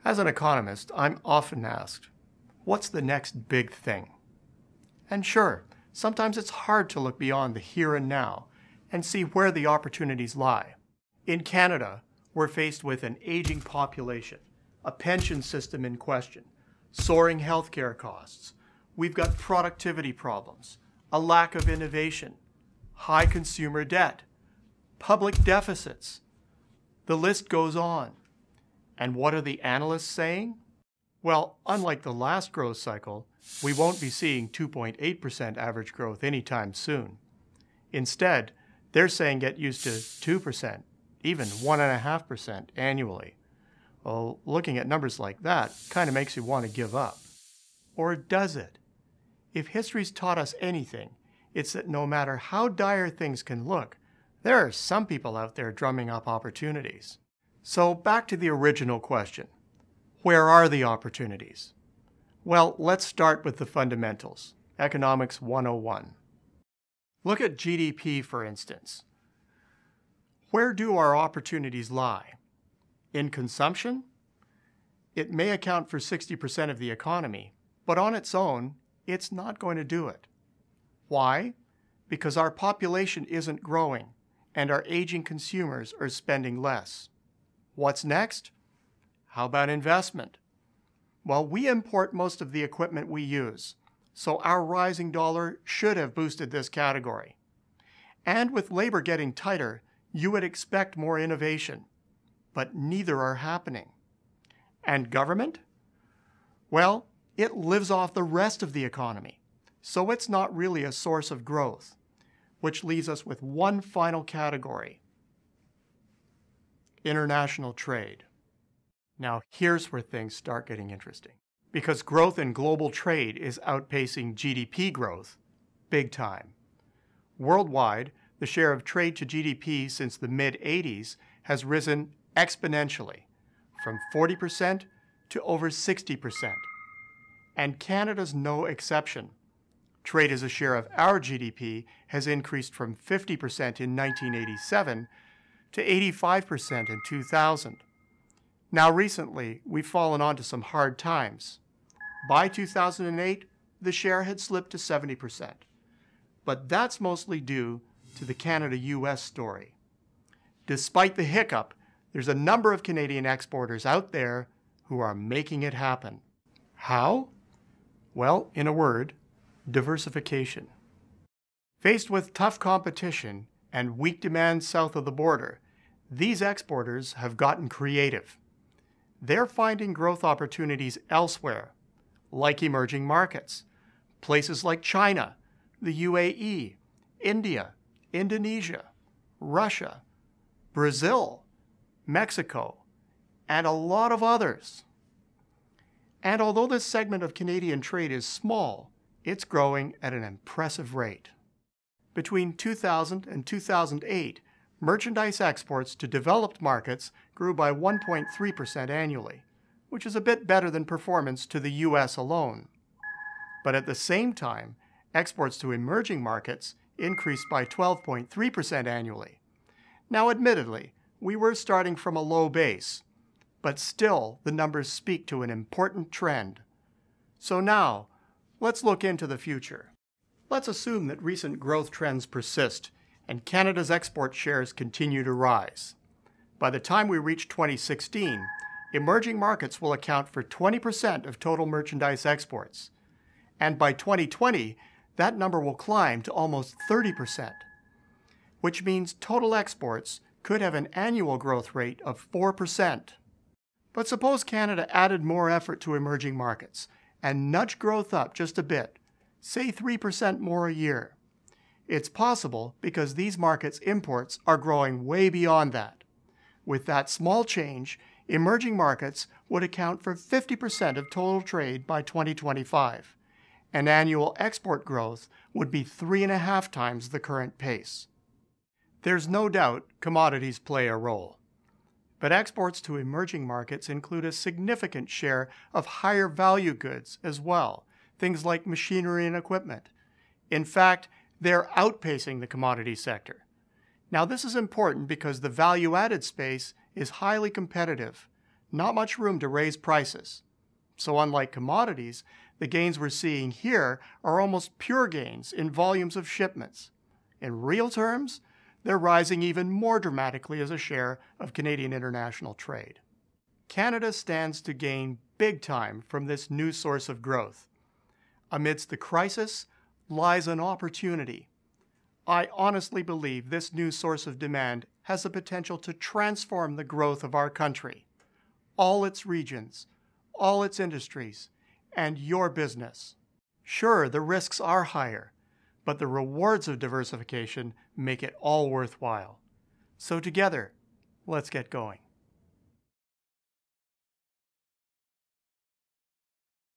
As an economist, I'm often asked, what's the next big thing? And sure, sometimes it's hard to look beyond the here and now and see where the opportunities lie. In Canada, we're faced with an aging population, a pension system in question, soaring healthcare costs. We've got productivity problems, a lack of innovation, high consumer debt, public deficits. The list goes on. And what are the analysts saying? Well, unlike the last growth cycle, we won't be seeing 2.8% average growth anytime soon. Instead, they're saying get used to 2%, even 1.5% annually. Well, looking at numbers like that kind of makes you want to give up. Or does it? If history's taught us anything, it's that no matter how dire things can look, there are some people out there drumming up opportunities. So back to the original question. Where are the opportunities? Well, let's start with the fundamentals. Economics 101. Look at GDP, for instance. Where do our opportunities lie? In consumption? It may account for 60% of the economy, but on its own, it's not going to do it. Why? Because our population isn't growing, and our aging consumers are spending less. What's next? How about investment? Well, we import most of the equipment we use, so our rising dollar should have boosted this category. And with labor getting tighter, you would expect more innovation, but neither are happening. And government? Well, it lives off the rest of the economy, so it's not really a source of growth, which leaves us with one final category: international trade. Now, here's where things start getting interesting, because growth in global trade is outpacing GDP growth big time. Worldwide, the share of trade to GDP since the mid-'80s has risen exponentially, from 40% to over 60%. And Canada's no exception. Trade as a share of our GDP has increased from 50% in 1987 to 85% in 2000. Now recently, we've fallen onto some hard times. By 2008, the share had slipped to 70%. But that's mostly due to the Canada-US story. Despite the hiccup, there's a number of Canadian exporters out there who are making it happen. How? Well, in a word, diversification. Faced with tough competition and weak demand south of the border, these exporters have gotten creative. They're finding growth opportunities elsewhere, like emerging markets, places like China, the UAE, India, Indonesia, Russia, Brazil, Mexico, and a lot of others. And although this segment of Canadian trade is small, it's growing at an impressive rate. Between 2000 and 2008, merchandise exports to developed markets grew by 1.3% annually, which is a bit better than performance to the US alone. But at the same time, exports to emerging markets increased by 12.3% annually. Now, admittedly, we were starting from a low base, but still the numbers speak to an important trend. So now, let's look into the future. Let's assume that recent growth trends persist and Canada's export shares continue to rise. By the time we reach 2016, emerging markets will account for 20% of total merchandise exports. And by 2020, that number will climb to almost 30%, which means total exports could have an annual growth rate of 4%. But suppose Canada added more effort to emerging markets and nudged growth up just a bit, say 3% more a year. It's possible because these markets' imports are growing way beyond that. With that small change, emerging markets would account for 50% of total trade by 2025, and annual export growth would be 3.5 times the current pace. There's no doubt commodities play a role, but exports to emerging markets include a significant share of higher value goods as well, things like machinery and equipment. In fact, they're outpacing the commodity sector. Now, this is important because the value-added space is highly competitive, not much room to raise prices. So unlike commodities, the gains we're seeing here are almost pure gains in volumes of shipments. In real terms, they're rising even more dramatically as a share of Canadian international trade. Canada stands to gain big time from this new source of growth. Amidst the crisis lies an opportunity. I honestly believe this new source of demand has the potential to transform the growth of our country, all its regions, all its industries, and your business. Sure, the risks are higher, but the rewards of diversification make it all worthwhile. So together, let's get going.